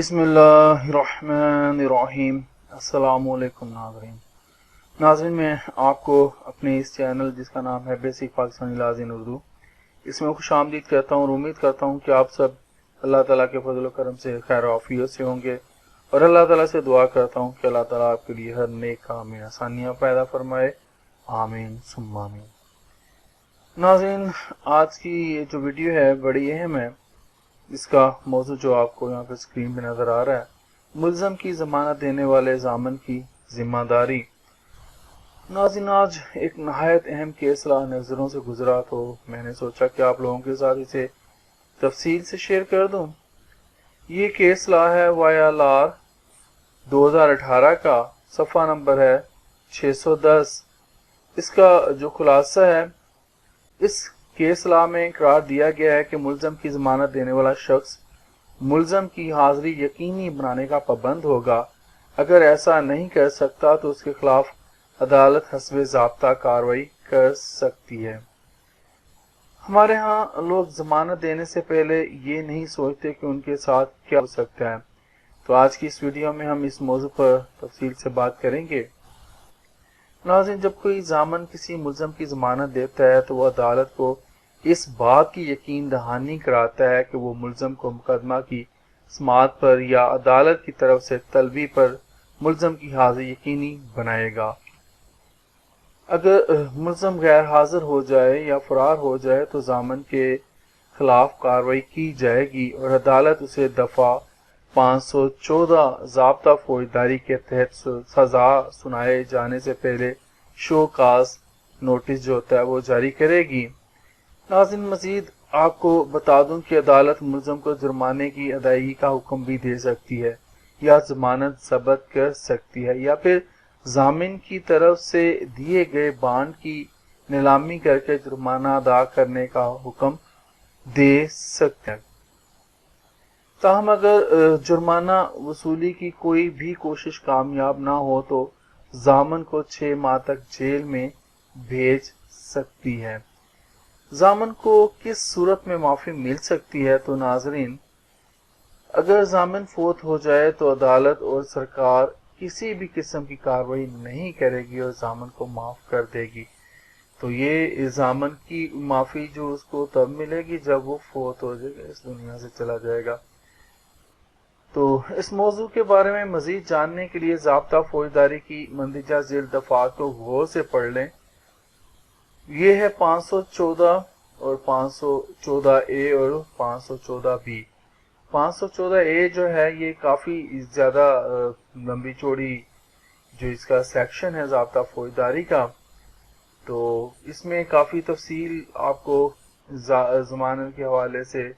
बिस्मिल्लाहिर्रहमानिर्रहीम। अस्सलामुअलैकुम नाज़रीन, मैं आपको अपने इस चैनल जिसका नाम है बेसिक पाकिस्तानी लॉज़ इन उर्दू, इसमें खुशामदीद कहता हूँ और उम्मीद करता हूँ कि आप सब अल्लाह ताला के फजल व करम से खैर आफियत से होंगे और अल्लाह ताला से दुआ करता हूँ कि अल्लाह ताला आपके लिए हर नेक काम में आसानियाँ पैदा फरमाए। आमीन सुम्मा आमीन। नाज़रीन, आज की ये जो वीडियो है बड़ी अहम है। इसका मौजू जो आपको यहाँ पे स्क्रीन पे नजर आ रहा है, मुल्ज़म की जमानत देने वाले ज़ामन की जिम्मेदारी। नाज़रीन, आज एक नहायत अहम केस नज़रों से गुजरा तो मैंने सोचा कि आप लोगों के साथ इसे तफसील से शेयर कर दूं। ये केस है YLR 2018 का, सफ़ा नंबर है 610। इसका जो खुलासा है, इस केस में करार दिया गया है कि मुल्ज़म की जमानत देने वाला शख्स मुल्ज़म की हाजिरी यकीनी बनाने का पाबंद होगा। अगर ऐसा नहीं कर सकता तो उसके खिलाफ अदालत हस्बे ज़ाब्ता कार्रवाई कर सकती है। हमारे यहाँ लोग जमानत देने से पहले ये नहीं सोचते कि उनके साथ क्या हो सकता है। तो आज की इस वीडियो में हम इस मौजू पर तफसील से बात करेंगे। नाज़रीन, जब कोई ज़ामन किसी मुल्ज़म की ज़मानत देता है तो वह अदालत को इस बात की यकीन दहानी कराता है कि वो मुल्ज़म को मुकदमा की समाअत पर या अदालत की तरफ से तलबी पर मुल्ज़म की हाजिरी यकीनी बनाएगा। अगर मुल्ज़म गैर हाजिर हो जाए या फरार हो जाए तो ज़ामन के खिलाफ कार्रवाई की जाएगी और अदालत उसे दफ़ा 514 ज़ाब्ता फौजदारी के तहत सजा सुनाए जाने से पहले शो काज नोटिस जो होता है वो जारी करेगी। नाज़रीन, मजीद आपको बता दूं कि अदालत मुल्ज़म को जुर्माने की अदायगी का हुक्म भी दे सकती है या जमानत जब्त कर सकती है या फिर जामिन की तरफ से दिए गए बांड की नीलामी करके जुर्माना अदा करने का हुक्म दे सकते हैं। ताहम अगर जुर्माना वसूली की कोई भी कोशिश कामयाब ना हो तो जामन को 6 माह तक जेल में भेज सकती है। जामन को किस सूरत में माफी मिल सकती है? तो नाजरीन, अगर जामिन फोत हो जाए तो अदालत और सरकार किसी भी किस्म की कार्रवाई नहीं करेगी और जामन को माफ कर देगी। तो ये जामन की माफी जो उसको तब मिलेगी जब वो फोत हो जाएगा, इस दुनिया से चला जाएगा। तो इस मौजू के बारे में मजीद जानने के लिए ज़ाब्ता फौजदारी की मंदिजा झेल दफात को गौर से पढ़ लें। ये है 514 और 514A और 514B। 514A जो है ये काफी ज्यादा लंबी चौड़ी जो इसका सेक्शन है ज़ाब्ता फौजदारी का, तो इसमें काफी तफसील आपको जमानत के हवाले से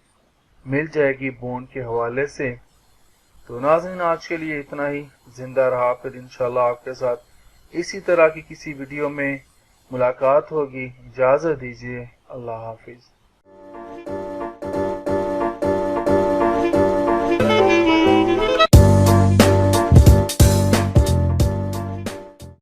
मिल जाएगी, बॉन्ड के हवाले से। तो नाज़रीन, आज के लिए इतना ही। जिंदा रहा, फिर इंशाल्लाह आपके साथ इसी तरह की किसी वीडियो में मुलाकात होगी। इजाजत दीजिए। अल्लाह हाफिज।